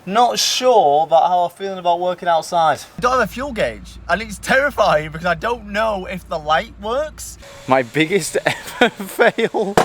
not sure about how I'm feeling about working outside. I don't have a fuel gauge, and it's terrifying because I don't know if the light works. My biggest ever fail.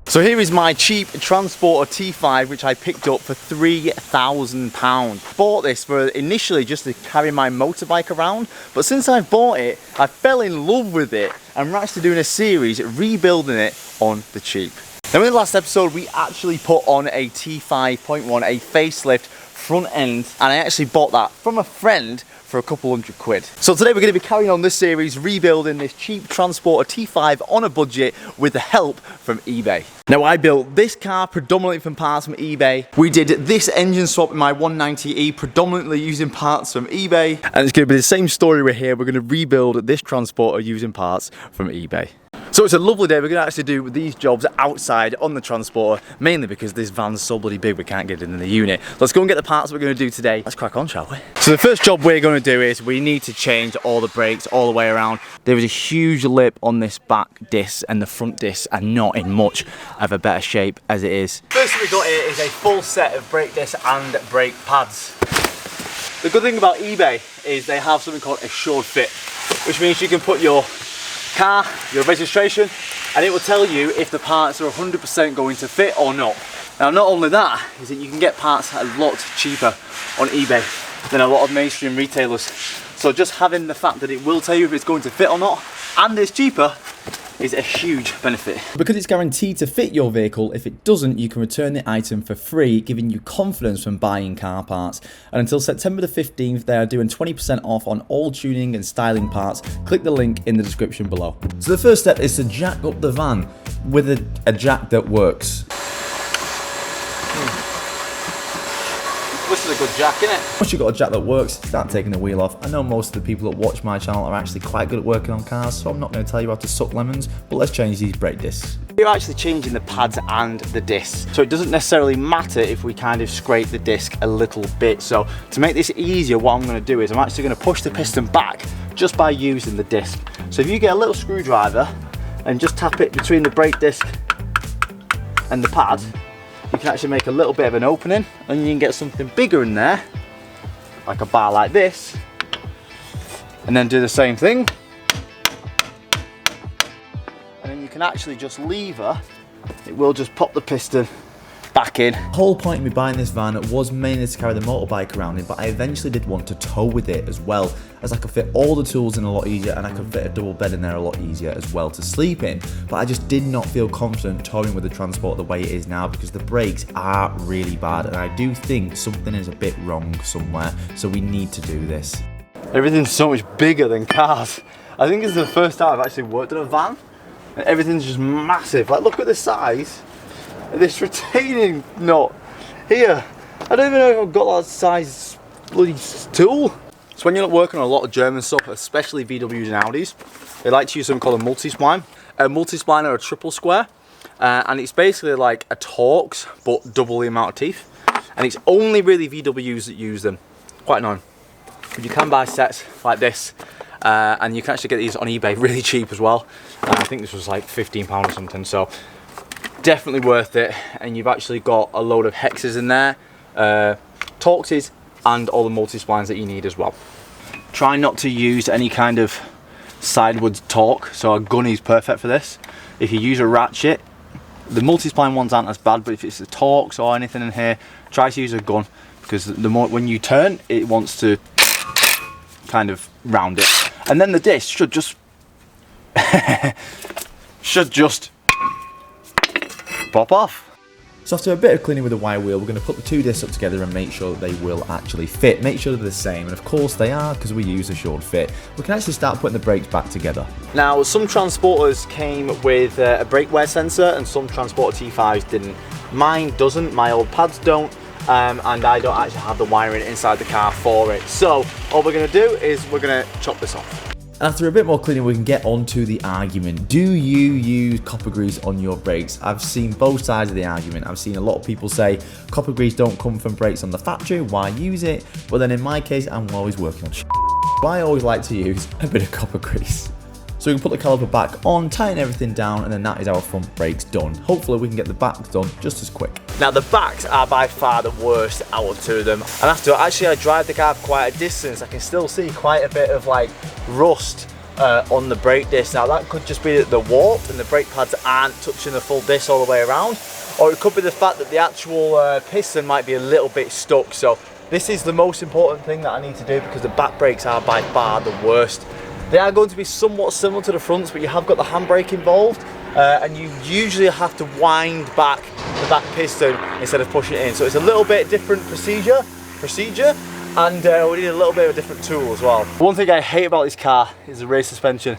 So here is my cheap Transporter T5, which I picked up for £3,000. Bought this for initially just to carry my motorbike around, but since I've bought it, I fell in love with it, and we're actually doing a series rebuilding it on the cheap. Now in the last episode, we actually put on a T5.1, a facelift front end, and I actually bought that from a friend for a couple £100. So today we're going to be carrying on this series, rebuilding this cheap Transporter T5 on a budget with the help from eBay. Now I built this car predominantly from parts from eBay. We did this engine swap in my 190E predominantly using parts from eBay. And it's going to be the same story we're here. We're going to rebuild this Transporter using parts from eBay. So it's a lovely day. We're going to actually do these jobs outside on the Transporter, mainly because this van's so bloody big we can't get it in the unit. Let's go and get the parts we're going to do today. Let's crack on, shall we? So the first job we're going to do is we need to change all the brakes all the way around. There is a huge lip on this back disc, and the front discs are not in much of a better shape as it is. First thing we got here is a full set of brake discs and brake pads. The good thing about eBay is they have something called assured fit, which means you can put your car, your registration, and it will tell you if the parts are 100% going to fit or not. Now not only that, is that you can get parts a lot cheaper on eBay than a lot of mainstream retailers. So just having the fact that it will tell you if it's going to fit or not, and it's cheaper, is a huge benefit. Because it's guaranteed to fit your vehicle, if it doesn't, you can return the item for free, giving you confidence when buying car parts. And until September the 15th, they are doing 20% off on all tuning and styling parts. Click the link in the description below. So the first step is to jack up the van with a jack that works. This is a good jack, isn't it? Once you've got a jack that works, start taking the wheel off. I know most of the people that watch my channel are actually quite good at working on cars, so I'm not going to tell you how to suck lemons, but let's change these brake discs. You're actually changing the pads and the discs, so it doesn't necessarily matter if we kind of scrape the disc a little bit. So to make this easier, what I'm going to do is I'm actually going to push the piston back just by using the disc. So if you get a little screwdriver and just tap it between the brake disc and the pad, you can actually make a little bit of an opening, and you can get something bigger in there, like a bar like this, and then do the same thing. And then you can actually just lever, it will just pop the piston back in. The whole point of me buying this van was mainly to carry the motorbike around in, but I eventually did want to tow with it as well, as I could fit all the tools in a lot easier, and I could fit a double bed in there a lot easier as well to sleep in. But I just did not feel confident towing with the Transport the way it is now, because the brakes are really bad, and I do think something is a bit wrong somewhere, so we need to do this. Everything's so much bigger than cars. I think it's the first time I've actually worked in a van, and everything's just massive. Like, look at the size. This retaining knot here. I don't even know if I've got that size bloody tool. So when you're not working on a lot of German stuff, especially VWs and Audis, they like to use something called a multi-spline. A multi-spline are a triple square, and it's basically like a Torx, but double the amount of teeth. And it's only really VWs that use them. Quite annoying. But you can buy sets like this, and you can actually get these on eBay really cheap as well. I think this was like £15 or something. So definitely worth it, and you've actually got a load of hexes in there, Torxes, and all the multi-splines that you need as well. Try not to use any kind of sidewards torque, so a gun is perfect for this. If you use a ratchet, the multi-spline ones aren't as bad, but if it's a Torx or anything in here, try to use a gun, because the more when you turn, it wants to kind of round it. And then the disc should just pop off. So after a bit of cleaning with the wire wheel, we're going to put the two discs up together and make sure that they will actually fit. Make sure they're the same, and of course they are, because we use assured fit. We can actually start putting the brakes back together. Now, some Transporters came with a brake wear sensor, and some Transporter T5s didn't. Mine doesn't, my old pads don't, and I don't actually have the wiring inside the car for it. So all we're going to do is we're going to chop this off. After a bit more cleaning, we can get onto the argument. Do you use copper grease on your brakes? I've seen both sides of the argument. I've seen a lot of people say copper grease don't come from brakes on the factory, why use it? But then in my case, I'm always working on shit. I always like to use a bit of copper grease. So we can put the caliper back on, tighten everything down, and then that is our front brakes done. Hopefully we can get the backs done just as quick. Now the backs are by far the worst out of two of them. And after actually I drive the car for quite a distance, I can still see quite a bit of like rust on the brake disc. Now that could just be that they're warped and the brake pads aren't touching the full disc all the way around, or it could be the fact that the actual piston might be a little bit stuck. So this is the most important thing that I need to do, because the back brakes are by far the worst. They are going to be somewhat similar to the fronts, but you have got the handbrake involved, and you usually have to wind back the back piston instead of pushing it in. So it's a little bit different procedure, and we need a little bit of a different tool as well. One thing I hate about this car is the rear suspension.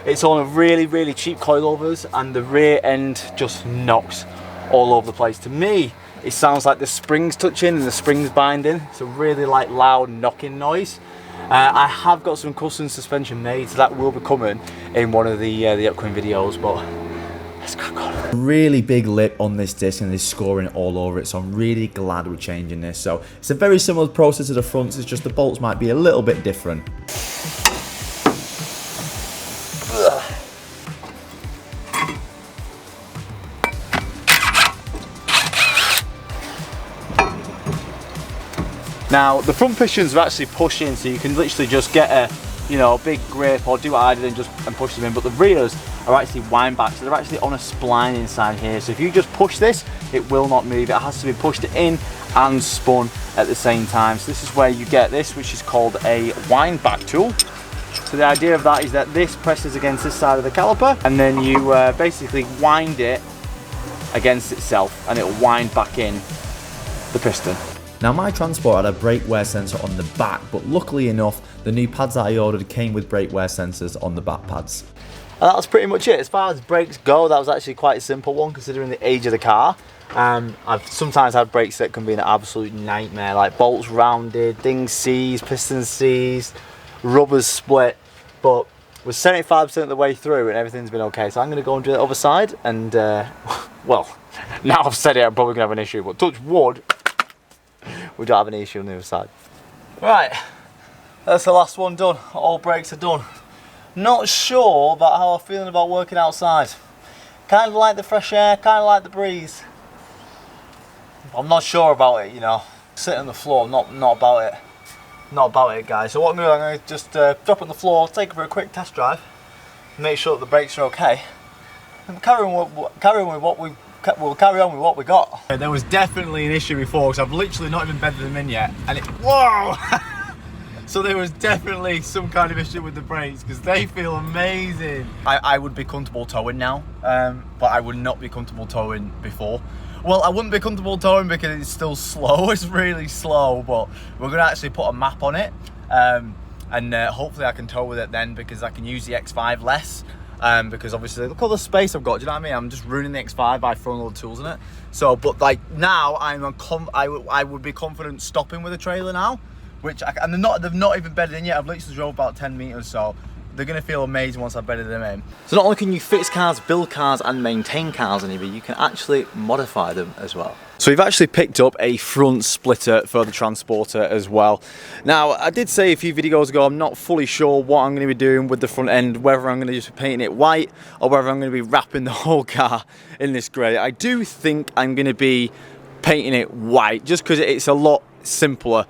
It's on a really cheap coilovers, and the rear end just knocks all over the place. To me, it sounds like the springs touching and the springs binding. It's a really like loud knocking noise. I have got some custom suspension made, so that will be coming in one of the upcoming videos, but let's crack on. Really big lip on this disc and it's scoring all over it, so I'm really glad we're changing this. So it's a very similar process to the fronts, it's just the bolts might be a little bit different. Now the front pistons are actually pushing, so you can literally just get a big grip or do what I did and push them in, but the rears are actually wind back, so they're actually on a spline inside here. So if you just push this, it will not move. It has to be pushed in and spun at the same time. So this is where you get this, which is called a wind back tool. So the idea of that is that this presses against this side of the caliper, and then you basically wind it against itself, and it'll wind back in the piston. Now my Transport had a brake wear sensor on the back, but luckily enough, the new pads that I ordered came with brake wear sensors on the back pads. And that was pretty much it. As far as brakes go, that was actually quite a simple one considering the age of the car. I've sometimes had brakes that can be an absolute nightmare, like bolts rounded, things seized, pistons seized, rubbers split, but we're 75% of the way through and everything's been okay. So I'm going to go and do the other side, and well, now I've said it, I'm probably going to have an issue, but touch wood, we don't have any issue on the other side. Right, that's the last one done. All brakes are done. Not sure about how I'm feeling about working outside. Kind of like the fresh air, kind of like the breeze. I'm not sure about it, Sitting on the floor, not about it. Not about it, guys. So what I'm going to just drop on the floor, take it for a quick test drive, make sure that the brakes are okay, and carry on with what we got. There was definitely an issue before, because I've literally not even bedded them in yet, and whoa! So there was definitely some kind of issue with the brakes, because they feel amazing. I would be comfortable towing now, but I would not be comfortable towing before. Well, I wouldn't be comfortable towing because it's still slow, it's really slow, but we're going to actually put a map on it, and hopefully I can tow with it then, because I can use the X5 less. Because obviously look all the space I've got, do you know what I mean? I'm just ruining the X5 by throwing all the tools in it. So, but like now, I would be confident stopping with a trailer now, which and they've not even bedded in yet. I've literally drove about 10 meters, so they're gonna feel amazing once I've bedded them in. So not only can you fix cars, build cars, and maintain cars on eBay, you can actually modify them as well. So we've actually picked up a front splitter for the Transporter as well. Now, I did say a few videos ago, I'm not fully sure what I'm going to be doing with the front end, whether I'm going to just be painting it white or whether I'm going to be wrapping the whole car in this grey. I do think I'm going to be painting it white, just because it's a lot simpler.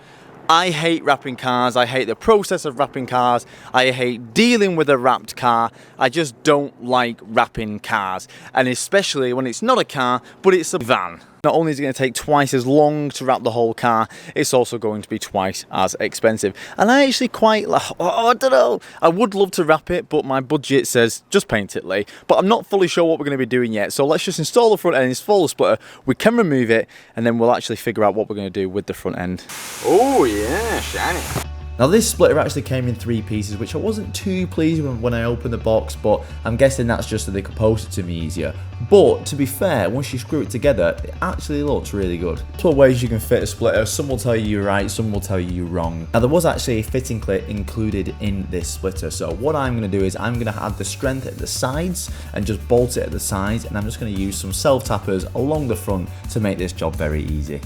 I hate wrapping cars, I hate the process of wrapping cars, I hate dealing with a wrapped car. I just don't like wrapping cars, and especially when it's not a car, but it's a van. Not only is it going to take twice as long to wrap the whole car, it's also going to be twice as expensive. And I actually quite, I don't know, I would love to wrap it, but my budget says just paint it, Lee. But I'm not fully sure what we're going to be doing yet, so let's just install the front end, install the splitter, we can remove it, and then we'll actually figure out what we're going to do with the front end. Oh yeah, shiny. Now this splitter actually came in 3 pieces, which I wasn't too pleased with when I opened the box, but I'm guessing that's just so they could post it to me easier. But to be fair, once you screw it together, it actually looks really good. Multiple ways you can fit a splitter, some will tell you you're right, some will tell you you're wrong. Now there was actually a fitting clip included in this splitter, so what I'm going to do is I'm going to add the strength at the sides and just bolt it at the sides, and I'm just going to use some self-tappers along the front to make this job very easy.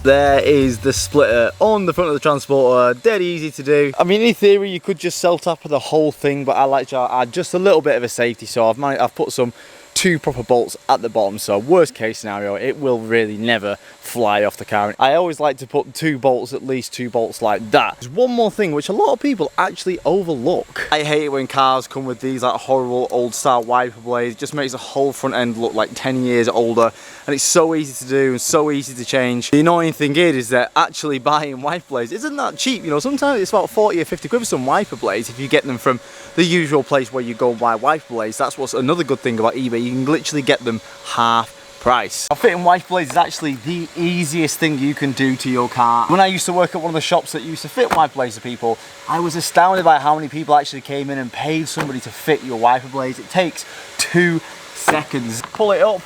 There is the splitter on the front of the transporter, dead easy to do. I mean, in theory, you could just self-tap the whole thing, but I like to add just a little bit of a safety, so I've put some 2 proper bolts at the bottom, so worst case scenario, it will really never fly off the car. I always like to put 2 bolts, at least 2 bolts like that. There's one more thing which a lot of people actually overlook. I hate it when cars come with these like horrible old style wiper blades. It just makes the whole front end look like 10 years older, and it's so easy to do and so easy to change. The annoying thing is that actually buying wiper blades isn't that cheap. You know, sometimes it's about 40 or 50 quid for some wiper blades if you get them from the usual place where you go and buy wiper blades. That's what's another good thing about eBay. You can literally get them half price. Fitting wiper blades is actually the easiest thing you can do to your car. When I used to work at one of the shops that used to fit wiper blades to people, I was astounded by how many people actually came in and paid somebody to fit your wiper blades. It takes 2 seconds. Pull it up,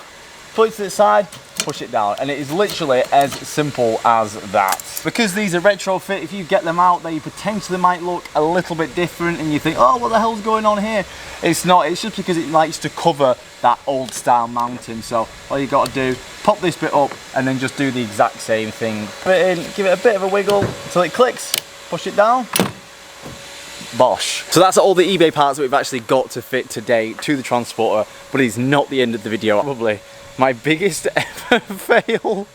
put it to the side, push it down, and it is literally as simple as that. Because these are retrofit, if you get them out, they potentially might look a little bit different and you think, oh, what the hell's going on here? It's not, it's just because it likes to cover that old style mounting. So all you got to do, pop this bit up and then just do the exact same thing. Put it in, give it a bit of a wiggle until it clicks, push it down, bosh. So that's all the eBay parts that we've actually got to fit today to the transporter, but it's not the end of the video. Probably my biggest ever fail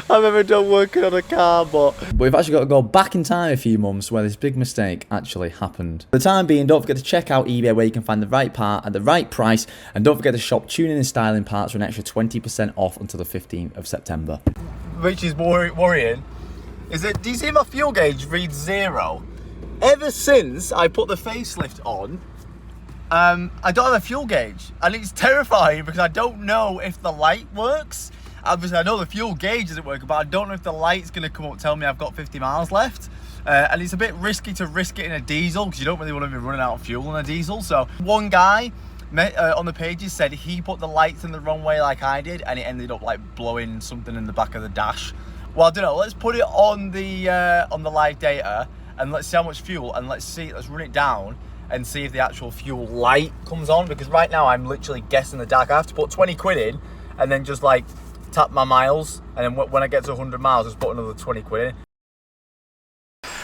I've ever done working on a car, but we've actually got to go back in time a few months where this big mistake actually happened. For the time being, don't forget to check out eBay where you can find the right part at the right price, and don't forget to shop tuning and styling parts for an extra 20% off until the 15th of September. Which is worrying, is that, do you see my fuel gauge reads 0? Ever since I put the facelift on, I don't have a fuel gauge, and it's terrifying because I don't know if the light works. Obviously I know the fuel gauge isn't working, but I don't know if the light's going to come up and tell me I've got 50 miles left. And it's a bit risky to risk it in a diesel because you don't really want to be running out of fuel in a diesel. So one guy on the pages said he put the lights in the wrong way like I did, and it ended up like blowing something in the back of the dash. Well, I don't know, let's put it on the live data and let's see how much fuel, and let's run it down and see if the actual fuel light comes on, because right now I'm literally guessing the dark. I have to put 20 quid in and then just like tap my miles, and then when I get to 100 miles just put another 20 quid in.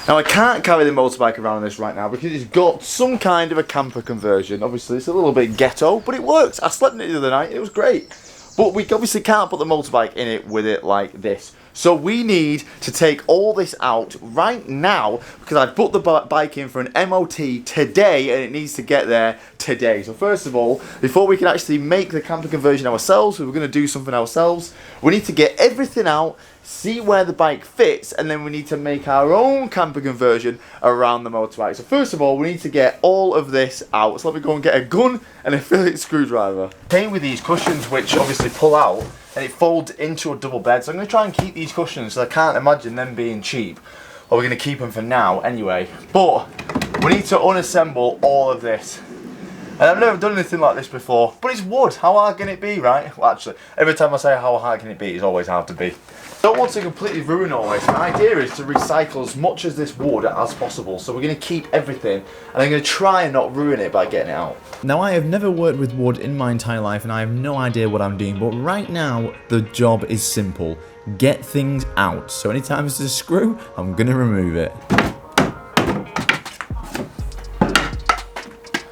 Now I can't carry the motorbike around this right now because it's got some kind of a camper conversion. Obviously it's a little bit ghetto, but it works. I slept in it the other night, it was great. But we obviously can't put the motorbike in it with it like this. So we need to take all this out right now because I put the bike in for an MOT today and it needs to get there today. So first of all, before we can actually make the camper conversion ourselves, we're going to do something ourselves, we need to get everything out, see where the bike fits, and then we need to make our own camper conversion around the motorbike. So first of all, we need to get all of this out. So let me go and get a gun and a Phillips screwdriver. Came with these cushions which obviously pull out and it folds into a double bed. So I'm going to try and keep these cushions, so I can't imagine them being cheap. Or we're going to keep them for now anyway. But we need to unassemble all of this. And I've never done anything like this before, but it's wood. How hard can it be, right? Well, actually, every time I say how hard can it be, it's always hard to be. Don't want to completely ruin all this. My idea is to recycle as much of this wood as possible. So we're going to keep everything, and I'm going to try and not ruin it by getting it out. Now, I have never worked with wood in my entire life, and I have no idea what I'm doing, but right now, the job is simple. Get things out. So anytime it's a screw, I'm going to remove it.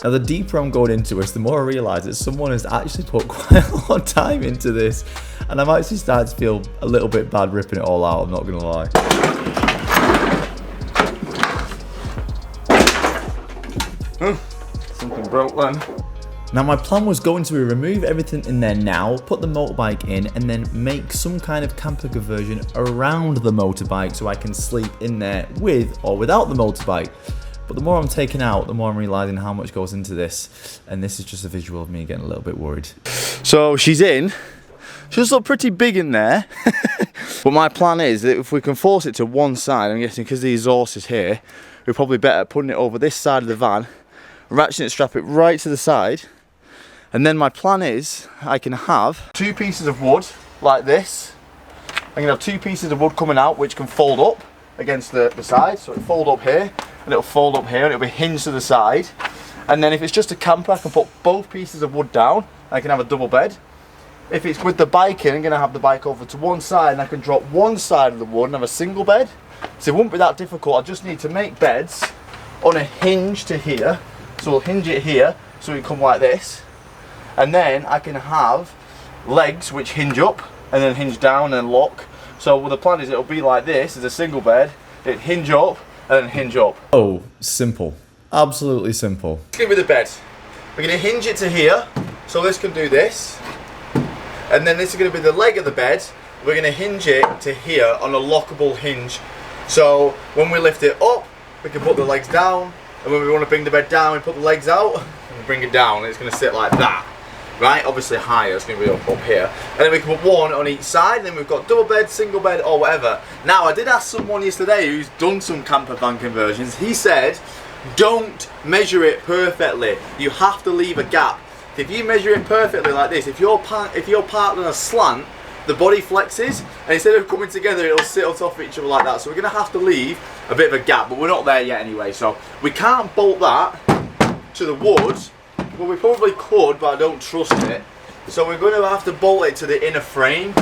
Now, the deeper I'm going into this, the more I realise that someone has actually put quite a lot of time into this, and I'm actually starting to feel a little bit bad ripping it all out, I'm not going to lie. Something broke then. Now, my plan was going to be remove everything in there now, put the motorbike in, and then make some kind of camper conversion around the motorbike so I can sleep in there with or without the motorbike. But the more I'm taking out, the more I'm realising how much goes into this. And this is just a visual of me getting a little bit worried. So she's in. She does look pretty big in there. But my plan is that if we can force it to one side, I'm guessing because the exhaust is here, we're probably better putting it over this side of the van, ratcheting it, strap it right to the side. And then my plan is I can have 2 pieces of wood like this. I can have 2 pieces of wood coming out which can fold up against the side. So it'll fold up here and it'll fold up here and it'll be hinged to the side. And then if it's just a camper, I can put both pieces of wood down. I can have a double bed. if it's with the bike in, I'm going to have the bike over to one side and I can drop one side of the wood and have a single bed. So it won't be that difficult. I just need to make beds on a hinge to here. So we'll hinge it here so it come like this. And then I can have legs which hinge up and then hinge down and lock. So well, the plan is it'll be like this, as a single bed. It hinge up and then hinge up. Oh, simple. Absolutely simple. It's going to be the bed. We're going to hinge it to here. So this can do this. And then this is going to be the leg of the bed. We're going to hinge it to here on a lockable hinge. So when we lift it up, we can put the legs down. And when we want to bring the bed down, we put the legs out and we bring it down. And it's going to sit like that. Right? Obviously higher, it's going to be up here. And then we can put one on each side. And then we've got double bed, single bed, or whatever. Now, I did ask someone yesterday who's done some camper van conversions. He said, don't measure it perfectly. You have to leave a gap. If you measure it perfectly like this, if you're parked on a slant, the body flexes, and instead of coming together, it'll sit on top of each other like that. So we're going to have to leave a bit of a gap, but we're not there yet anyway. So we can't bolt that to the wood. Well, we probably could, but I don't trust it. So we're going to have to bolt it to the inner frame.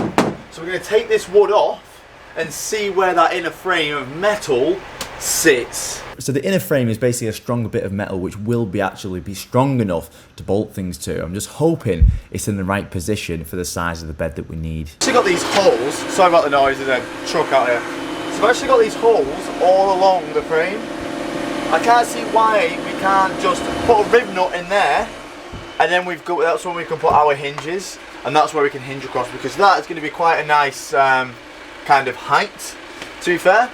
So we're going to take this wood off and see where that inner frame of metal sits. So the inner frame is basically a stronger bit of metal which will actually be strong enough to bolt things to. I'm just hoping it's in the right position for the size of the bed that we need. I've actually got these holes, sorry about the noise of the truck out here. So I've actually got these holes all along the frame. I can't see why we can't just put a rib nut in there and then that's when we can put our hinges and that's where we can hinge across, because that is going to be quite a nice kind of height, to be fair.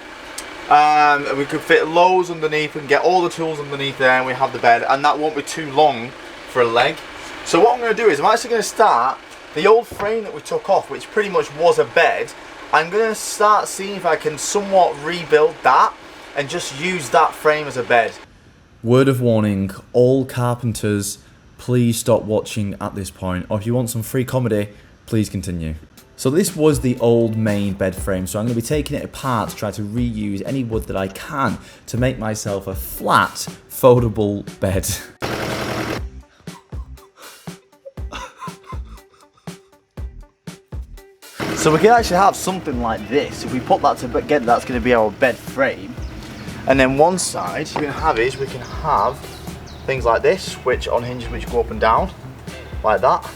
We could fit loads underneath and get all the tools underneath there, and we have the bed, and that won't be too long for a leg. So what I'm going to do is I'm actually going to start the old frame that we took off, which pretty much was a bed. I'm going to start seeing if I can somewhat rebuild that and just use that frame as a bed. Word of warning, all carpenters, please stop watching at this point, or if you want some free comedy, please continue. So this was the old main bed frame, so I'm going to be taking it apart to try to reuse any wood that I can to make myself a flat, foldable bed. So we can actually have something like this. If we put that together, that's going to be our bed frame. And then one side we can have things like this, which on hinges which go up and down, like that.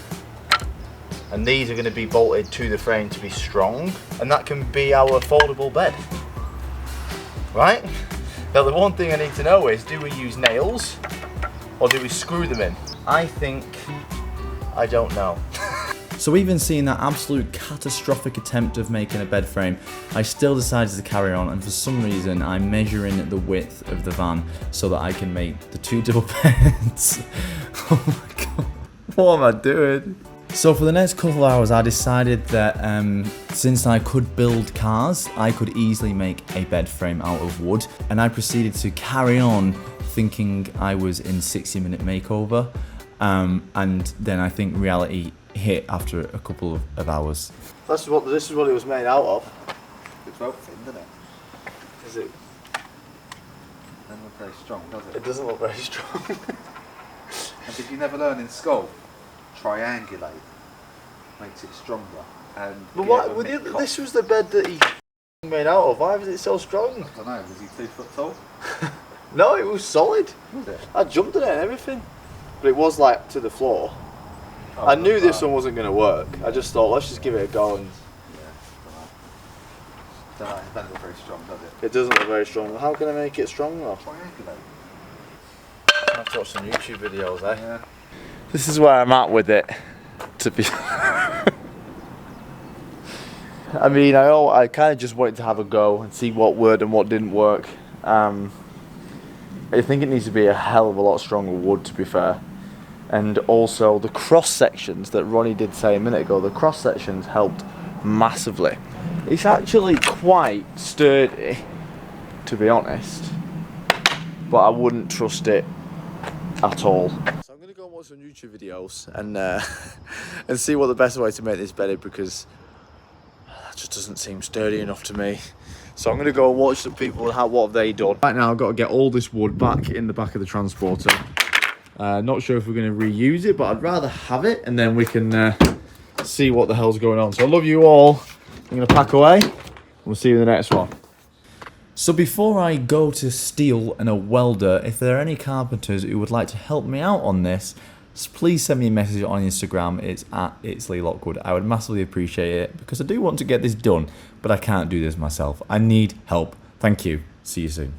And these are going to be bolted to the frame to be strong, and that can be our foldable bed, right? Now the one thing I need to know is, do we use nails or do we screw them in? I don't know. So even seeing that absolute catastrophic attempt of making a bed frame, I still decided to carry on, and for some reason I'm measuring the width of the van so that I can make the two double beds. Oh my god, what am I doing? So for the next couple of hours I decided that since I could build cars, I could easily make a bed frame out of wood, and I proceeded to carry on thinking I was in 60-minute makeover, and then I think reality hit after a couple of hours. This is what it was made out of. It's well thin, doesn't it? Is it? Doesn't look very strong, does it? It doesn't look very strong. And did you never learn in school? Triangulate makes it stronger. And But what? This was the bed that he made out of. Why was it so strong? I don't know. Was he 2 foot tall? No, it was solid. Was it? I jumped in it and everything, but it was like to the floor. Oh, I knew this one wasn't going to work. I just thought, let's just give it a go, and Yeah. Don't know. It doesn't look very strong, does it? it doesn't look very strong. How can I make it strong though? Triangulate. I have to watch some YouTube videos, eh? Yeah. This is where I'm at with it, to be. I mean, I kind of just wanted to have a go and see what worked and what didn't work. I think it needs to be a hell of a lot stronger wood, to be fair. And also the cross sections that Ronnie did say a minute ago, the cross sections helped massively. It's actually quite sturdy, to be honest, but I wouldn't trust it at all. So I'm going to go and watch some YouTube videos and and see what the best way to make this bed is, because that just doesn't seem sturdy enough to me. So I'm going to go and watch some people and what have they done. Right now I've got to get all this wood back in the back of the transporter. Not sure if we're going to reuse it, but I'd rather have it, and then we can see what the hell's going on. So I love you all. I'm going to pack away. We'll see you in the next one. So before I go to steel and a welder, if there are any carpenters who would like to help me out on this, please send me a message on Instagram. It's @itsLeeLockwood. I would massively appreciate it because I do want to get this done, but I can't do this myself. I need help. Thank you. See you soon.